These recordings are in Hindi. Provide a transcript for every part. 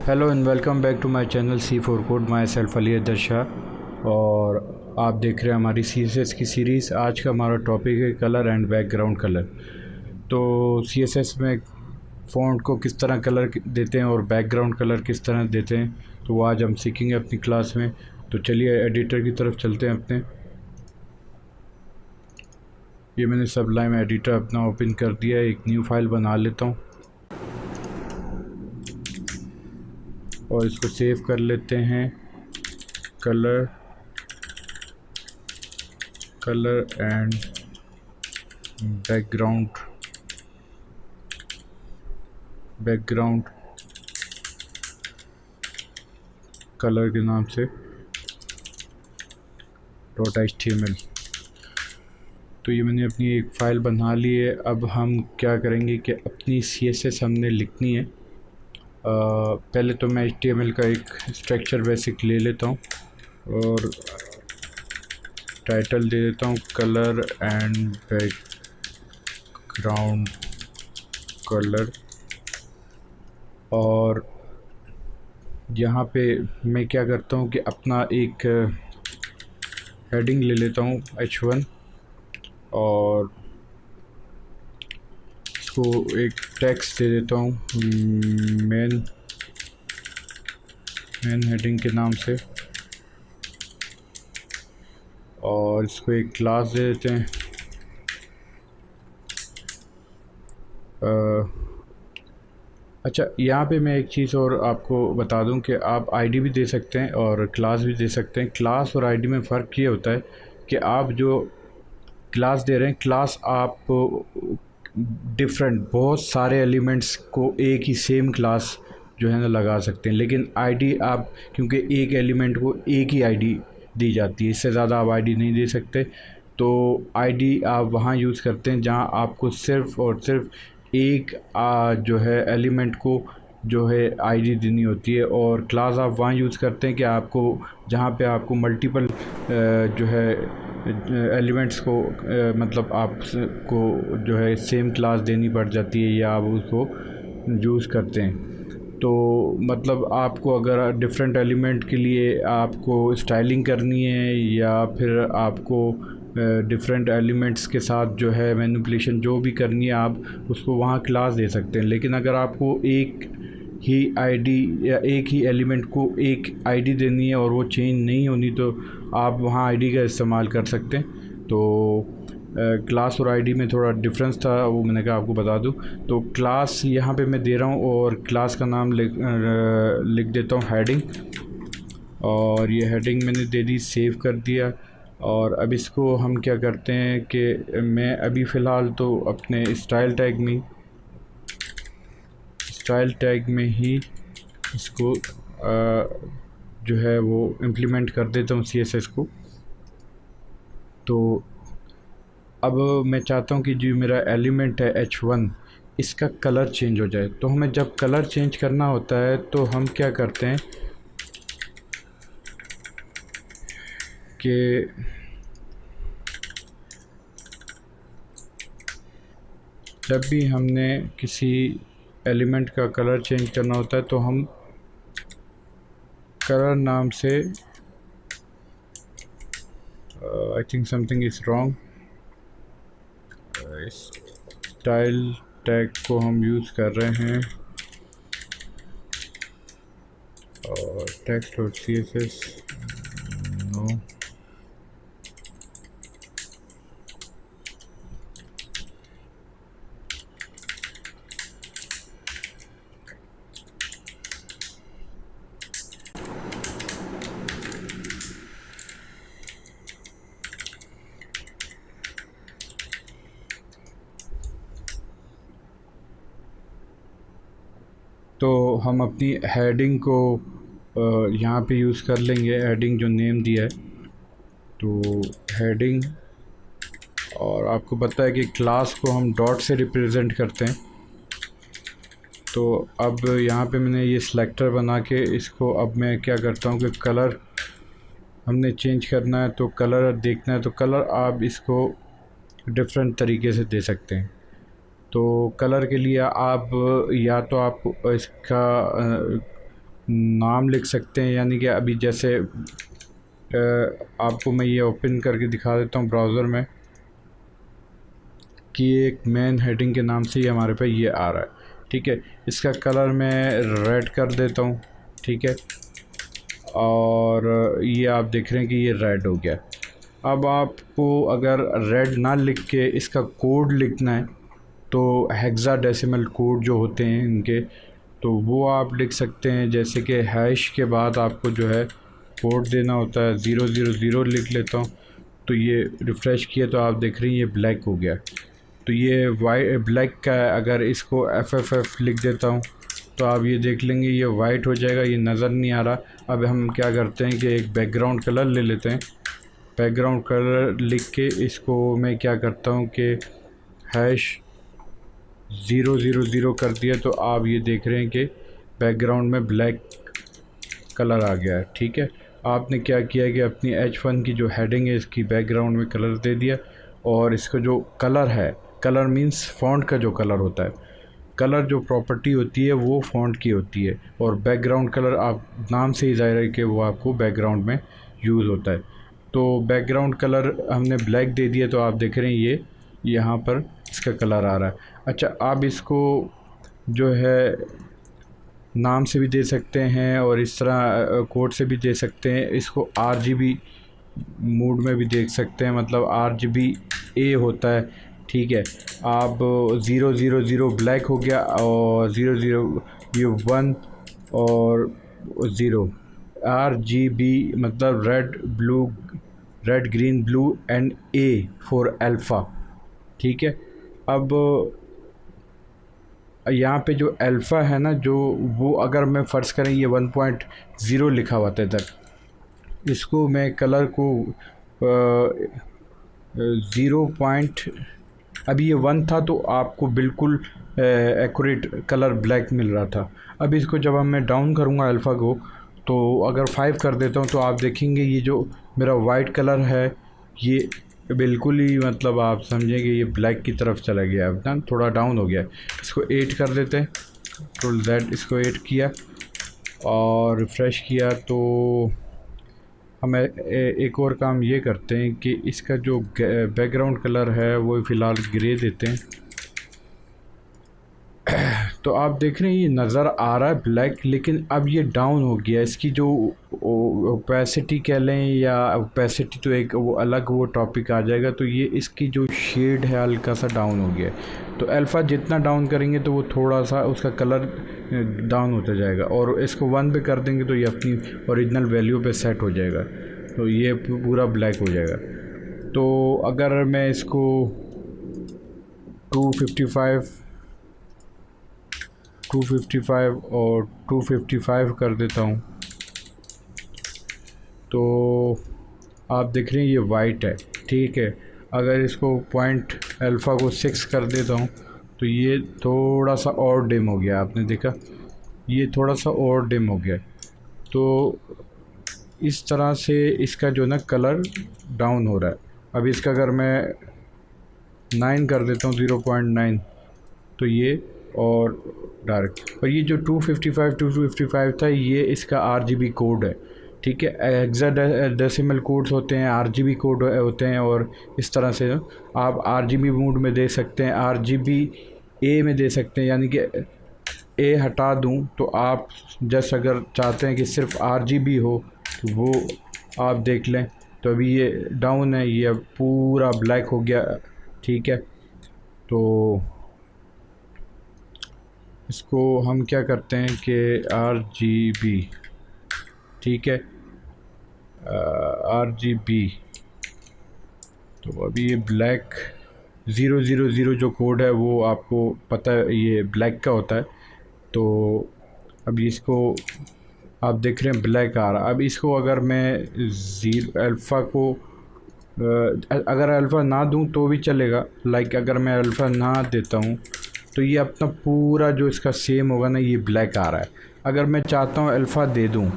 Hello and welcome back to my channel C4 code. Myself Ali Athar Shah और आप देख रहे हैं हमारी CSS की सीरीज़। आज का हमारा टॉपिक है कलर एंड बैकग्राउंड कलर। तो CSS में फ़ॉन्ट को किस तरह कलर देते हैं और बैकग्राउंड कलर किस तरह देते हैं, तो वो आज हम सीखेंगे अपनी क्लास में। तो चलिए एडिटर की तरफ चलते हैं अपने। ये मैंने सबलाइम एडिटर अपना ओपन कर दिया है। एक न्यू फाइल बना लेता हूँ और इसको सेव कर लेते हैं। कलर एंड बैकग्राउंड कलर के नाम से .html। तो ये मैंने अपनी एक फ़ाइल बना ली है। अब हम क्या करेंगे कि अपनी CSS हमने लिखनी है। पहले तो मैं HTML का एक स्ट्रक्चर बेसिक ले लेता हूँ और टाइटल दे देता हूँ कलर एंड बैकग्राउंड कलर। और यहाँ पे मैं क्या करता हूँ कि अपना एक हेडिंग ले लेता हूँ H1 और इसको एक टेक्स्ट दे देता हूँ मेन हेडिंग के नाम से, और इसको एक क्लास दे देते हैं। अच्छा, यहाँ पे मैं एक चीज़ और आपको बता दूं कि आप आईडी भी दे सकते हैं और क्लास भी दे सकते हैं। क्लास और आईडी में फ़र्क ये होता है कि आप जो क्लास दे रहे हैं, क्लास आप डिफरेंट बहुत सारे एलिमेंट्स को एक ही सेम क्लास जो है ना लगा सकते हैं, लेकिन आईडी आप क्योंकि एक एलिमेंट को एक ही आईडी दी जाती है, इससे ज़्यादा आप आईडी नहीं दे सकते। तो आईडी आप वहाँ यूज़ करते हैं जहाँ आपको सिर्फ़ और सिर्फ एक जो है एलिमेंट को जो है आईडी देनी होती है, और क्लास आप वहाँ यूज़ करते हैं कि आपको जहाँ पे आपको मल्टीपल जो है एलिमेंट्स को मतलब आपको जो है सेम क्लास देनी पड़ जाती है या आप उसको यूज़ करते हैं। तो मतलब आपको अगर डिफरेंट एलिमेंट के लिए आपको स्टाइलिंग करनी है या फिर आपको डिफरेंट एलिमेंट्स के साथ जो है मैनिपुलेशन जो भी करनी है, आप उसको वहाँ क्लास दे सकते हैं। लेकिन अगर आपको एक ही आईडी या एक ही एलिमेंट को एक आईडी देनी है और वो चेंज नहीं होनी, तो आप वहाँ आईडी का इस्तेमाल कर सकते हैं। तो क्लास और आईडी में थोड़ा डिफरेंस था, वो मैंने कहा आपको बता दूं। तो क्लास यहाँ पे मैं दे रहा हूँ और क्लास का नाम लिख देता हूँ हेडिंग, और ये हेडिंग मैंने दे दी, सेव कर दिया। और अब इसको हम क्या करते हैं कि मैं अभी फ़िलहाल तो अपने स्टाइल टैग में ही इसको जो है वो इम्प्लीमेंट कर देता हूँ CSS को। तो अब मैं चाहता हूँ कि जो मेरा एलिमेंट है H1, इसका कलर चेंज हो जाए। तो हमें जब कलर चेंज करना होता है तो हम क्या करते हैं कि जब भी हमने किसी एलिमेंट का कलर चेंज करना होता है तो हम कलर नाम से I think something is wrong, style tag को हम यूज़ कर रहे हैं और text.css नो। तो हम अपनी हेडिंग को यहाँ पे यूज़ कर लेंगे, हेडिंग जो नेम दिया है। तो हेडिंग, और आपको पता है कि क्लास को हम डॉट से रिप्रेजेंट करते हैं। तो अब यहाँ पे मैंने ये सिलेक्टर बना के इसको अब मैं क्या करता हूँ कि कलर हमने चेंज करना है, तो कलर देखना है तो कलर आप इसको डिफरेंट तरीके से दे सकते हैं। तो कलर के लिए आप या तो आप इसका नाम लिख सकते हैं, यानी कि अभी जैसे आपको मैं ये ओपन करके दिखा देता हूँ ब्राउज़र में कि एक मेन हेडिंग के नाम से ही हमारे पे ये आ रहा है। ठीक है, इसका कलर मैं रेड कर देता हूँ। ठीक है, और ये आप देख रहे हैं कि ये रेड हो गया। अब आपको अगर रेड ना लिख के इसका कोड लिखना है तो हेक्साडेसिमल कोड जो होते हैं इनके, तो वो आप लिख सकते हैं। जैसे कि हैश के बाद आपको जो है कोड देना होता है, 000 लिख लेता हूँ। तो ये रिफ़्रेश किया तो आप देख रहे हैं ये ब्लैक हो गया। तो ये वाइट ब्लैक का है। अगर इसको FFF लिख देता हूँ तो आप ये देख लेंगे ये वाइट हो जाएगा, ये नज़र नहीं आ रहा। अब हम क्या करते हैं कि एक बैकग्राउंड कलर ले लेते हैं। बैकग्राउंड कलर लिख के इसको मैं क्या करता हूँ कि हैश 000 कर दिया, तो आप ये देख रहे हैं कि बैकग्राउंड में ब्लैक कलर आ गया है। ठीक है, आपने क्या किया कि अपनी H1 की जो हेडिंग है इसकी बैकग्राउंड में कलर दे दिया, और इसका जो कलर है, कलर मींस फ़ॉन्ट का जो कलर होता है, कलर जो प्रॉपर्टी होती है वो फ़ॉन्ट की होती है, और बैकग्राउंड कलर आप नाम से ही ज़ाहिर है कि वो आपको बैकग्राउंड में यूज़ होता है। तो बैकग्राउंड कलर हमने ब्लैक दे दिया, तो आप देख रहे हैं ये यहाँ पर इसका कलर आ रहा है। अच्छा, आप इसको जो है नाम से भी दे सकते हैं और इस तरह कोड से भी दे सकते हैं। इसको RGB मोड में भी देख सकते हैं, मतलब RGBA होता है। ठीक है, आप 000 ब्लैक हो गया और 00 ये 1 और 0 RGB मतलब red green blue and A for alpha. ठीक है, अब यहाँ पे जो अल्फ़ा है ना, जो वो अगर मैं फ़र्ज़ करें ये 1.0 लिखा हुआ था इधर, इसको मैं कलर को 0 पॉइंट, अभी ये 1 था तो आपको बिल्कुल एक्यूरेट कलर ब्लैक मिल रहा था। अब इसको जब मैं डाउन करूँगा अल्फ़ा को, तो अगर 5 कर देता हूँ तो आप देखेंगे ये जो मेरा वाइट कलर है ये बिल्कुल ही, मतलब आप समझेंगे ये ब्लैक की तरफ चला गया। अब ना थोड़ा डाउन हो गया। इसको 8 कर देते हैं, कंट्रोल Z, इसको 8 किया और रिफ़्रेश किया। तो हम एक और काम ये करते हैं कि इसका जो बैकग्राउंड कलर है वो फ़िलहाल ग्रे देते हैं। तो आप देख रहे हैं ये नज़र आ रहा है ब्लैक, लेकिन अब ये डाउन हो गया। इसकी जो ओपेसिटी कह लें, या ओपेसिटी तो एक वो अलग वो टॉपिक आ जाएगा। तो ये इसकी जो शेड है हल्का सा डाउन हो गया। तो अल्फ़ा जितना डाउन करेंगे तो वो थोड़ा सा उसका कलर डाउन होता जाएगा, और इसको 1 पे कर देंगे तो ये अपनी ओरिजिनल वैल्यू पे सेट हो जाएगा। तो ये पूरा ब्लैक हो जाएगा। तो अगर मैं इसको 255 और 255 कर देता हूँ, तो आप देख रहे हैं ये वाइट है। ठीक है, अगर इसको पॉइंट अल्फ़ा को 6 कर देता हूँ तो ये थोड़ा सा और डिम हो गया। आपने देखा ये थोड़ा सा और डिम हो गया। तो इस तरह से इसका जो ना कलर डाउन हो रहा है। अब इसका अगर मैं 9 कर देता हूँ, 0.9, तो ये और डार्क। और ये जो 255 था ये इसका RGB कोड है। ठीक है, हेक्साडेसिमल कोड्स होते हैं, RGB कोड होते हैं, और इस तरह से आप RGB मोड में दे सकते हैं, RGBA में दे सकते हैं। यानी कि A हटा दूं तो आप जस्ट अगर चाहते हैं कि सिर्फ RGB हो तो वो आप देख लें। तो अभी ये डाउन है, ये अब पूरा ब्लैक हो गया। ठीक है, तो इसको हम क्या करते हैं कि RGB, ठीक है, RGB, तो अभी ये ब्लैक 000 जो कोड है वो आपको पता है ये ब्लैक का होता है। तो अभी इसको आप देख रहे हैं ब्लैक आ रहा। अब इसको अगर मैं अल्फ़ा को अगर अल्फ़ा ना दूं तो भी चलेगा। लाइक अगर मैं अल्फ़ा ना देता हूं तो ये अपना पूरा जो इसका सेम होगा ना, ये ब्लैक आ रहा है। अगर मैं चाहता हूं अल्फ़ा दे दूं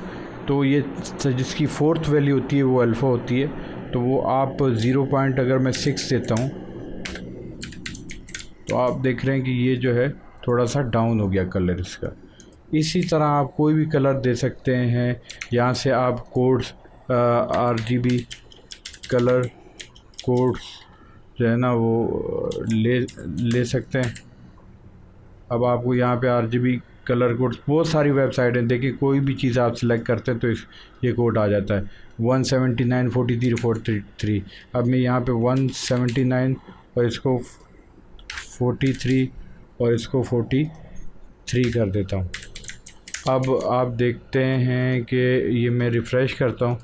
तो ये जिसकी 4th वैल्यू होती है वो अल्फ़ा होती है। तो वो आप 0 पॉइंट अगर मैं 6 देता हूं तो आप देख रहे हैं कि ये जो है थोड़ा सा डाउन हो गया कलर इसका। इसी तरह आप कोई भी कलर दे सकते हैं। यहाँ से आप कोड्स RGB कलर कोड्स जो है ना वो ले सकते हैं। अब आपको यहाँ पे RGB कलर कोड्स बहुत सारी वेबसाइट हैं, देखिए कोई भी चीज़ आप सिलेक्ट करते हैं तो ये कोड आ जाता है 179 43 43। अब मैं यहाँ पे 179 और इसको 43 और इसको 43 कर देता हूँ। अब आप देखते हैं कि ये मैं रिफ़्रेश करता हूँ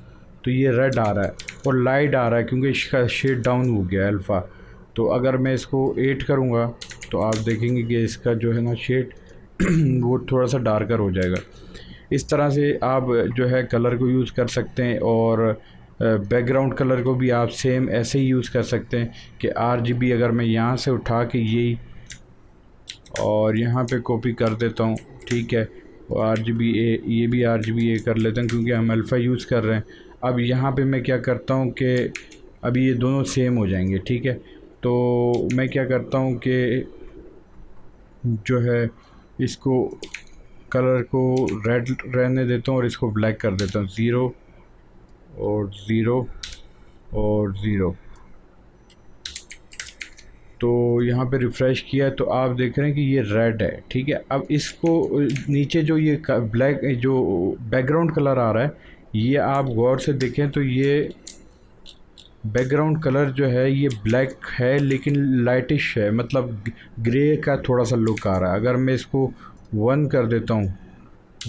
तो ये रेड आ रहा है और लाइट आ रहा है क्योंकि इसका शेड डाउन हो गया अल्फ़ा। तो अगर मैं इसको 8 करूँगा तो आप देखेंगे कि इसका जो है ना शेड वो थोड़ा सा डार्कर हो जाएगा। इस तरह से आप जो है कलर को यूज़ कर सकते हैं और बैकग्राउंड कलर को भी आप सेम ऐसे ही यूज़ कर सकते हैं कि RGB अगर मैं यहाँ से उठा के यही और यहाँ पे कॉपी कर देता हूँ, ठीक है, RGB A, ये भी RGB A कर लेते हैं क्योंकि हम अल्फ़ा यूज़ कर रहे हैं। अब यहाँ पे मैं क्या करता हूँ कि अभी ये दोनों सेम हो जाएंगे, ठीक है। तो मैं क्या करता हूँ कि जो है इसको कलर को रेड रहने देता हूँ और इसको ब्लैक कर देता हूँ, 0 और 0 और 0। तो यहाँ पे रिफ़्रेश किया तो आप देख रहे हैं कि ये रेड है, ठीक है। अब इसको नीचे जो ये ब्लैक जो बैकग्राउंड कलर आ रहा है, ये आप गौर से देखें तो ये बैकग्राउंड कलर जो है ये ब्लैक है लेकिन लाइटिश है, मतलब ग्रे का थोड़ा सा लुक आ रहा है। अगर मैं इसको 1 कर देता हूँ,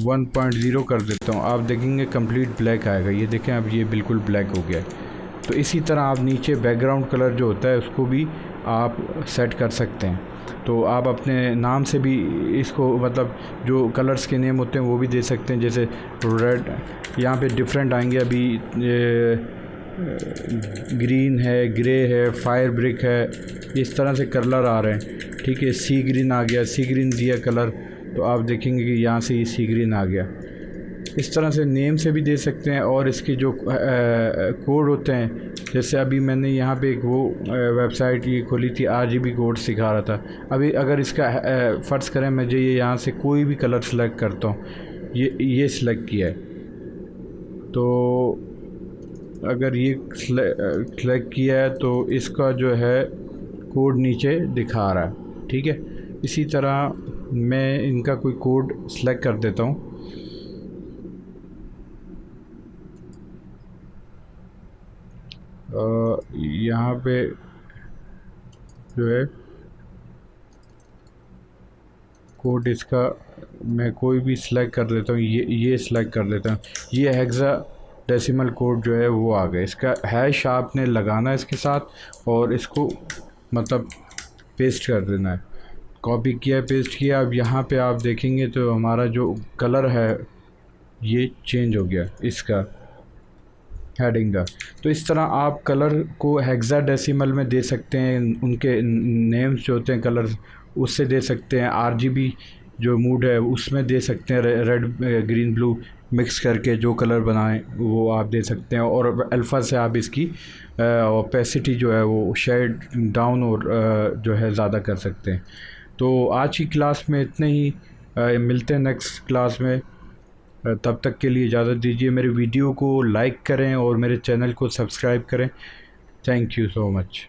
1.0 कर देता हूँ, आप देखेंगे कंप्लीट ब्लैक आएगा। ये देखें अब ये बिल्कुल ब्लैक हो गया है। तो इसी तरह आप नीचे बैकग्राउंड कलर जो होता है उसको भी आप सेट कर सकते हैं। तो आप अपने नाम से भी इसको, मतलब जो कलर्स के नेम होते हैं वो भी दे सकते हैं, जैसे रेड यहाँ पे डिफरेंट आएंगे। अभी ग्रीन है, ग्रे है, फायर ब्रिक है, इस तरह से कलर आ रहे हैं, ठीक है। सी ग्रीन आ गया, सी ग्रीन दिया कलर तो आप देखेंगे कि यहाँ से ये सी ग्रीन आ गया। इस तरह से नेम से भी दे सकते हैं। और इसके जो कोड होते हैं, जैसे अभी मैंने यहाँ पे एक वो वेबसाइट ये खोली थी, RGB कोड सिखा रहा था। अभी अगर इसका फ़र्ज़ करें मुझे ये यहाँ से कोई भी कलर सेलेक्ट करता हूँ, ये सिलेक्ट किया है, तो अगर ये सेलेक्ट किया है तो इसका जो है कोड नीचे दिखा रहा है, ठीक है। इसी तरह मैं इनका कोई कोड सेलेक्ट कर देता हूँ। यहाँ पे जो है कोड इसका मैं कोई भी सिलेक्ट कर देता हूँ, ये सिलेक्ट कर देता हूँ। ये हेक्साडेसिमल कोड जो है वो आ गया। इसका हैश आपने लगाना है इसके साथ और इसको मतलब पेस्ट कर देना है। कॉपी किया, पेस्ट किया। अब यहाँ पे आप देखेंगे तो हमारा जो कलर है ये चेंज हो गया इसका हेडिंग का। तो इस तरह आप कलर को हेक्साडेसिमल में दे सकते हैं, उनके नेम्स जो होते हैं कलर उससे दे सकते हैं। RGB जो मूड है उसमें दे सकते हैं, रेड ग्रीन ब्लू मिक्स करके जो कलर बनाएं वो आप दे सकते हैं। और अल्फ़ा से आप इसकी ओपेसिटी जो है वो शेड डाउन और जो है ज़्यादा कर सकते हैं। तो आज की क्लास में इतने ही, मिलते हैं नेक्स्ट क्लास में। तब तक के लिए इजाज़त दीजिए। मेरे वीडियो को लाइक करें और मेरे चैनल को सब्सक्राइब करें। Thank you so much.